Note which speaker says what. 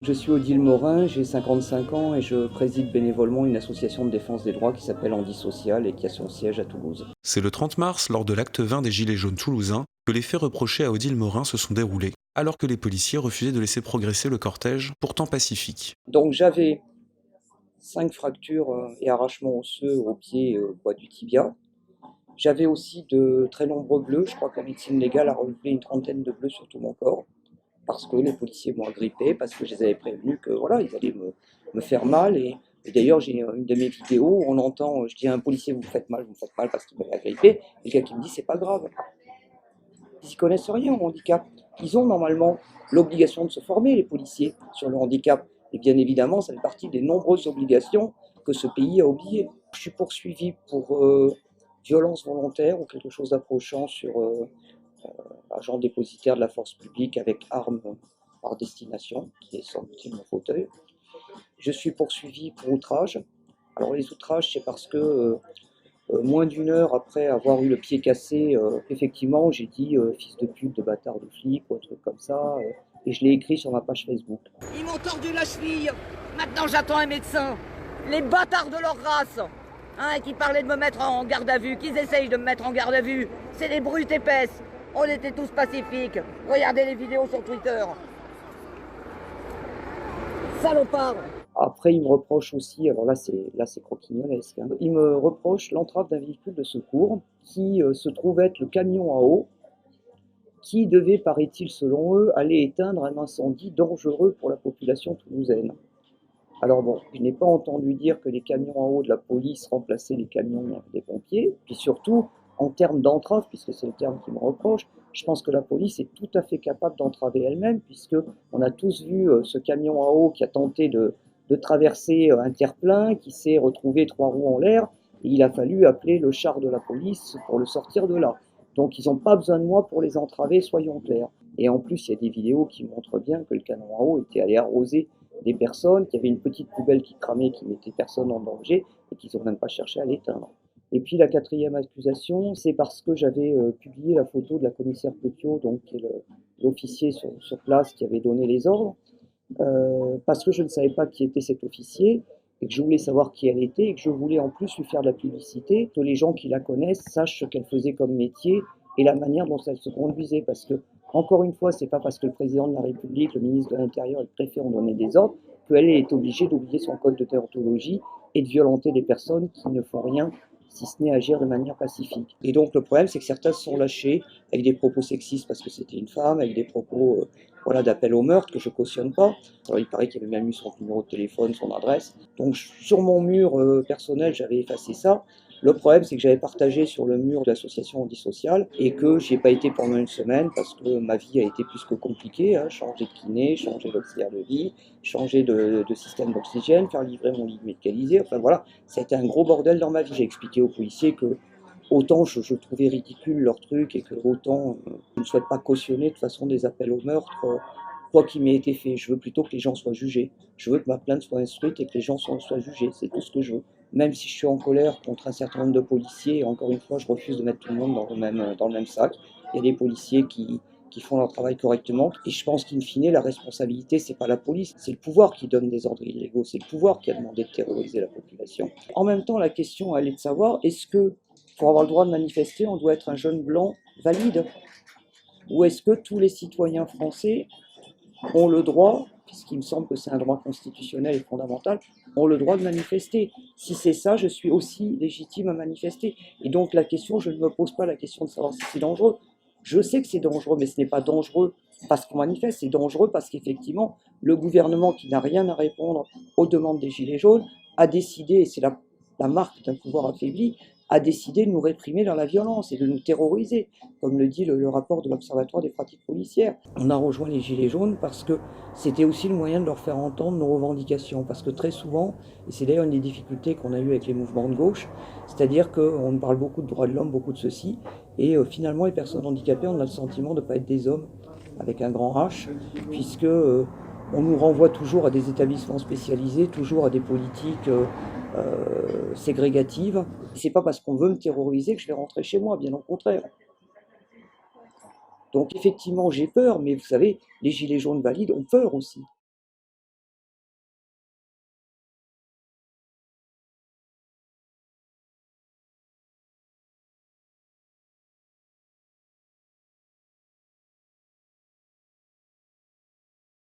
Speaker 1: Je suis Odile Morin, j'ai 55 ans et je préside bénévolement une association de défense des droits qui s'appelle Handi Social et qui a son siège à Toulouse.
Speaker 2: C'est le 30 mars, lors de l'acte 20 des Gilets jaunes toulousains, que les faits reprochés à Odile Morin se sont déroulés, alors que les policiers refusaient de laisser progresser le cortège, pourtant pacifique.
Speaker 1: Donc j'avais 5 fractures et arrachements osseux au pied du tibia. J'avais aussi de très nombreux bleus, je crois que la médecine légale a relevé une trentaine de bleus sur tout mon corps, parce que les policiers m'ont agrippé, parce que je les avais prévenus que voilà, ils allaient me faire mal. Et d'ailleurs, j'ai une de mes vidéos où on entend, je dis à un policier, vous me faites mal parce qu'il m'avait agrippé. Et le gars qui me dit, c'est pas grave. Ils n'y connaissent rien au handicap. Ils ont normalement l'obligation de se former, les policiers, sur le handicap. Et bien évidemment, ça fait partie des nombreuses obligations que ce pays a oubliées. Je suis poursuivi pour violence volontaire ou quelque chose d'approchant sur agent dépositaire de la force publique avec arme par destination, qui est semble-t-il mon fauteuil. Je suis poursuivi pour outrage. Alors les outrages, c'est parce que moins d'une heure après avoir eu le pied cassé, effectivement, j'ai dit fils de pute, de bâtard, de flic, ou un truc comme ça, et je l'ai écrit sur ma page Facebook.
Speaker 3: Ils m'ont tordu la cheville. Maintenant, j'attends un médecin. Les bâtards de leur race, qui parlaient de me mettre en garde à vue, qu'ils essayent de me mettre en garde à vue. C'est des brutes épaisses. On était tous pacifiques. Regardez les vidéos sur Twitter. Salopards.
Speaker 1: Après, il me reproche aussi, alors là c'est croquignolesque, hein. Il me reproche l'entrave d'un véhicule de secours qui se trouve être le camion à eau qui devait, paraît-il selon eux, aller éteindre un incendie dangereux pour la population toulousaine. Alors bon, je n'ai pas entendu dire que les camions à eau de la police remplaçaient les camions des pompiers, puis surtout, en termes d'entrave, puisque c'est le terme qui me reproche, je pense que la police est tout à fait capable d'entraver elle-même, puisque on a tous vu ce camion à eau qui a tenté de traverser un terre-plein, qui s'est retrouvé 3 roues en l'air, et il a fallu appeler le char de la police pour le sortir de là. Donc ils n'ont pas besoin de moi pour les entraver, soyons clairs. Et en plus, il y a des vidéos qui montrent bien que le canon à eau était allé arroser des personnes, qu'il y avait une petite poubelle qui cramait, qui mettait personne en danger, et qu'ils n'ont même pas cherché à l'éteindre. Et puis la quatrième accusation, c'est parce que j'avais publié la photo de la commissaire Petiot, donc qui est l'officier sur place qui avait donné les ordres, parce que je ne savais pas qui était cet officier, et que je voulais savoir qui elle était, et que je voulais en plus lui faire de la publicité, que les gens qui la connaissent sachent ce qu'elle faisait comme métier et la manière dont elle se conduisait. Parce que, encore une fois, c'est pas parce que le président de la République, le ministre de l'Intérieur et le préfet ont donné des ordres qu'elle est obligée d'oublier son code de déontologie et de violenter des personnes qui ne font rien si ce n'est agir de manière pacifique. Et donc le problème, c'est que certains se sont lâchés avec des propos sexistes parce que c'était une femme, avec des propos d'appel au meurtre que je cautionne pas. Alors il paraît qu'il avait même eu son numéro de téléphone, son adresse. Donc sur mon mur personnel, j'avais effacé ça. Le problème, c'est que j'avais partagé sur le mur de l'association Antisociale et que j'y ai pas été pendant une semaine parce que ma vie a été plus que compliquée. Hein. Changer de kiné, changer d'auxiliaire de vie, changer de système d'oxygène, faire livrer mon lit médicalisé. Enfin voilà, ça a été un gros bordel dans ma vie. J'ai expliqué aux policiers que autant je trouvais ridicule leur truc et que autant je ne souhaite pas cautionner de toute façon des appels au meurtre, quoi qu'il m'ait été fait. Je veux plutôt que les gens soient jugés. Je veux que ma plainte soit instruite et que les gens soient jugés. C'est tout ce que je veux. Même si je suis en colère contre un certain nombre de policiers, et encore une fois, je refuse de mettre tout le monde dans le même sac. Il y a des policiers qui font leur travail correctement. Et je pense qu'in fine, la responsabilité, c'est pas la police, c'est le pouvoir qui donne des ordres illégaux, c'est le pouvoir qui a demandé de terroriser la population. En même temps, la question, elle est de savoir, est-ce que pour avoir le droit de manifester, on doit être un jeune blanc valide? Ou est-ce que tous les citoyens français ont le droit, puisqu'il me semble que c'est un droit constitutionnel et fondamental, ont le droit de manifester? Si c'est ça, je suis aussi légitime à manifester. Et donc la question, je ne me pose pas la question de savoir si c'est dangereux. Je sais que c'est dangereux, mais ce n'est pas dangereux parce qu'on manifeste, c'est dangereux parce qu'effectivement, le gouvernement qui n'a rien à répondre aux demandes des Gilets jaunes a décidé, et c'est la marque d'un pouvoir affaibli, a décidé de nous réprimer dans la violence et de nous terroriser, comme le dit le rapport de l'Observatoire des pratiques policières. On a rejoint les Gilets jaunes parce que c'était aussi le moyen de leur faire entendre nos revendications, parce que très souvent, et c'est d'ailleurs une des difficultés qu'on a eues avec les mouvements de gauche, c'est-à-dire qu'on parle beaucoup de droits de l'homme, beaucoup de ceci, et finalement les personnes handicapées, on a le sentiment de ne pas être des hommes, avec un grand H, puisque on nous renvoie toujours à des établissements spécialisés, toujours à des politiques ségrégatives. C'est pas parce qu'on veut me terroriser que je vais rentrer chez moi, bien au contraire. Donc effectivement, j'ai peur, mais vous savez, les gilets jaunes valides ont peur aussi.